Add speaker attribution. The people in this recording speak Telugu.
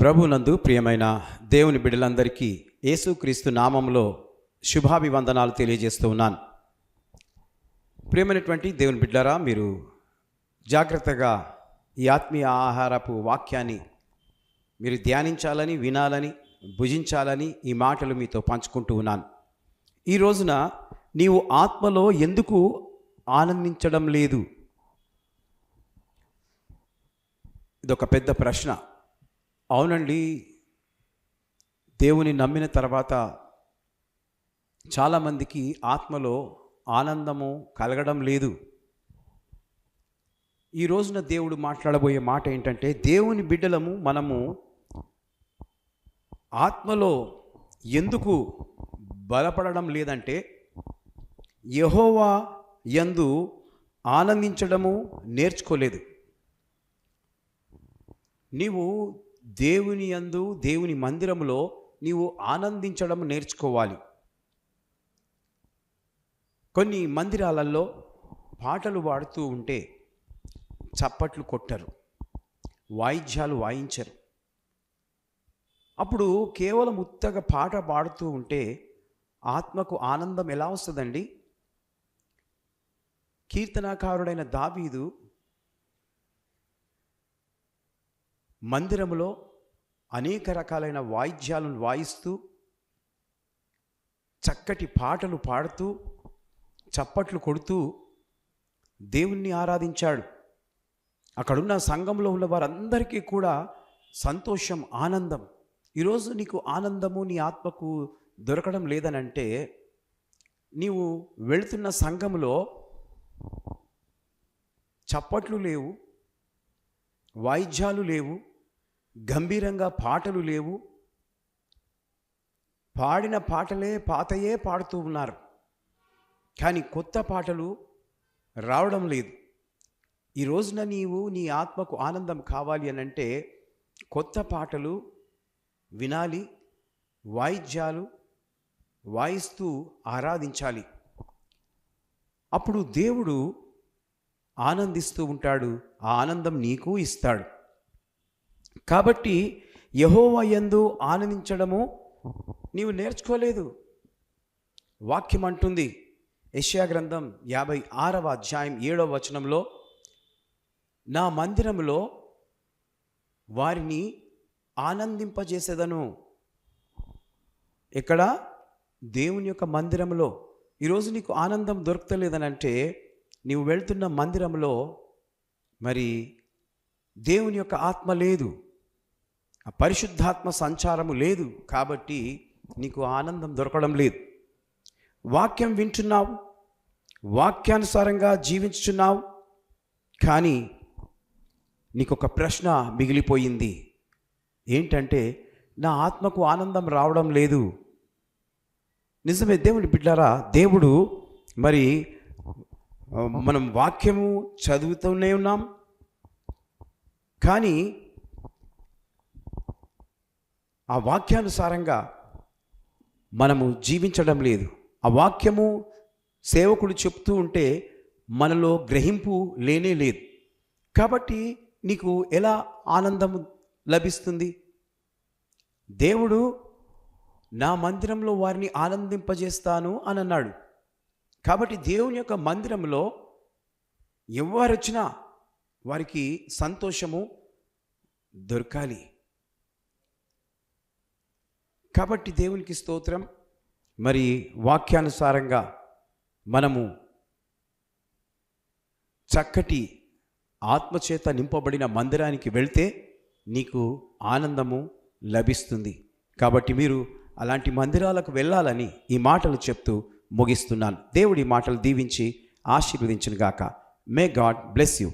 Speaker 1: ప్రభునందు ప్రియమైన దేవుని బిడ్డలందరికీ యేసుక్రీస్తు నామములో శుభాభివందనాలు తెలియజేస్తూ ఉన్నాను. ప్రియమైనటువంటి దేవుని బిడ్డలారా, మీరు జాగ్రత్తగా ఈ ఆత్మీయ ఆహారపు వాక్యాన్ని మీరు ధ్యానించాలని, వినాలని, భుజించాలని ఈ మాటలు మీతో పంచుకుంటూ ఉన్నాను. ఈ రోజున నీవు ఆత్మలో ఎందుకు ఆనందించడం లేదు? ఇదొక పెద్ద ప్రశ్న. అవునండి, దేవుని నమ్మిన తర్వాత చాలామందికి ఆత్మలో ఆనందము కలగడం లేదు. ఈ రోజున దేవుడు మాట్లాడబోయే మాట ఏంటంటే, దేవుని బిడ్డలము మనము ఆత్మలో ఎందుకు బలపడడం లేదంటే, యెహోవా యందు ఆనందించడము నేర్చుకోలేదు. నీవు దేవుని యందు, దేవుని మందిరములో నీవు ఆనందించడం నేర్చుకోవాలి. కొన్ని మందిరాలలో పాటలు పాడుతూ ఉంటే చప్పట్లు కొట్టరు, వాయిద్యాలు వాయించరు. అప్పుడు కేవలం ఉత్తగా పాట పాడుతూ ఉంటే ఆత్మకు ఆనందం ఎలా వస్తుందండి? కీర్తనాకారుడైన దావీదు మందిరములో అనేక రకాలైన వాయిద్యాలను వాయిస్తూ, చక్కటి పాటలు పాడుతూ, చప్పట్లు కొడుతూ దేవుణ్ణి ఆరాధించాడు. అక్కడున్న సంఘంలో ఉన్న వారందరికీ కూడా సంతోషం, ఆనందం. ఈరోజు నీకు ఆనందము నీ ఆత్మకు దొరకడం లేదనంటే, నీవు వెళుతున్న సంఘంలో చప్పట్లు లేవు, వాయిద్యాలు లేవు, గంభీరంగా పాటలు లేవు, పాడిన పాటలే పాతయే పాడుతూ ఉన్నారు, కానీ కొత్త పాటలు రావడం లేదు. ఈ రోజున నీవు నీ ఆత్మకు ఆనందం కావాలి అని అంటే కొత్త పాటలు వినాలి, వాయిద్యాలు వాయిస్తూ ఆరాధించాలి. అప్పుడు దేవుడు ఆనందిస్తూ ఉంటాడు, ఆ ఆనందం నీకు ఇస్తాడు. కాబట్టి యెహోవా యందు ఆనందించడము నీవు నేర్చుకోలేదు. వాక్యం అంటుంది, యెషయా గ్రంథం 56వ అధ్యాయం 7వ వచనంలో, నా మందిరములో వారిని ఆనందింపజేసేదను. ఇక్కడ దేవుని యొక్క మందిరంలో ఈరోజు నీకు ఆనందం దొరకలేదనంటే, నీవు వెళ్తున్న మందిరంలో మరి దేవుని యొక్క ఆత్మ లేదు, ఆ పరిశుద్ధాత్మ సంచారము లేదు. కాబట్టి నీకు ఆనందం దొరకడం లేదు. వాక్యం వింటున్నావు, వాక్యానుసారంగా జీవించుచున్నావు, కానీ నీకు ఒక ప్రశ్న మిగిలిపోయింది. ఏంటంటే, నా ఆత్మకు ఆనందం రావడం లేదు. నిజమే దేవుని బిడ్డలారా, దేవుడు మరి మనం వాక్యము చదువుతూనే ఉన్నాం, కానీ ఆ వాక్యానుసారంగా మనము జీవించడం లేదు. ఆ వాక్యము సేవకుడు చెప్తూ ఉంటే మనలో గ్రహింపు లేనే లేదు. కాబట్టి నీకు ఎలా ఆనందం లభిస్తుంది? దేవుడు నా మందిరంలో వారిని ఆనందింపజేస్తాను అని అన్నాడు. కాబట్టి దేవుని యొక్క మందిరంలో ఎవరు వచ్చినా వారికి సంతోషము దొరకాలి. కాబట్టి దేవునికి స్తోత్రం. మరి వాక్యానుసారంగా మనము చక్కటి ఆత్మచేత నింపబడిన మందిరానికి వెళ్తే నీకు ఆనందము లభిస్తుంది. కాబట్టి మీరు అలాంటి మందిరాలకు వెళ్ళాలని ఈ మాటలు చెప్తూ ముగిస్తున్నాను. దేవుడి మాటలు దీవించి ఆశీర్వదించును గాక. May God bless you.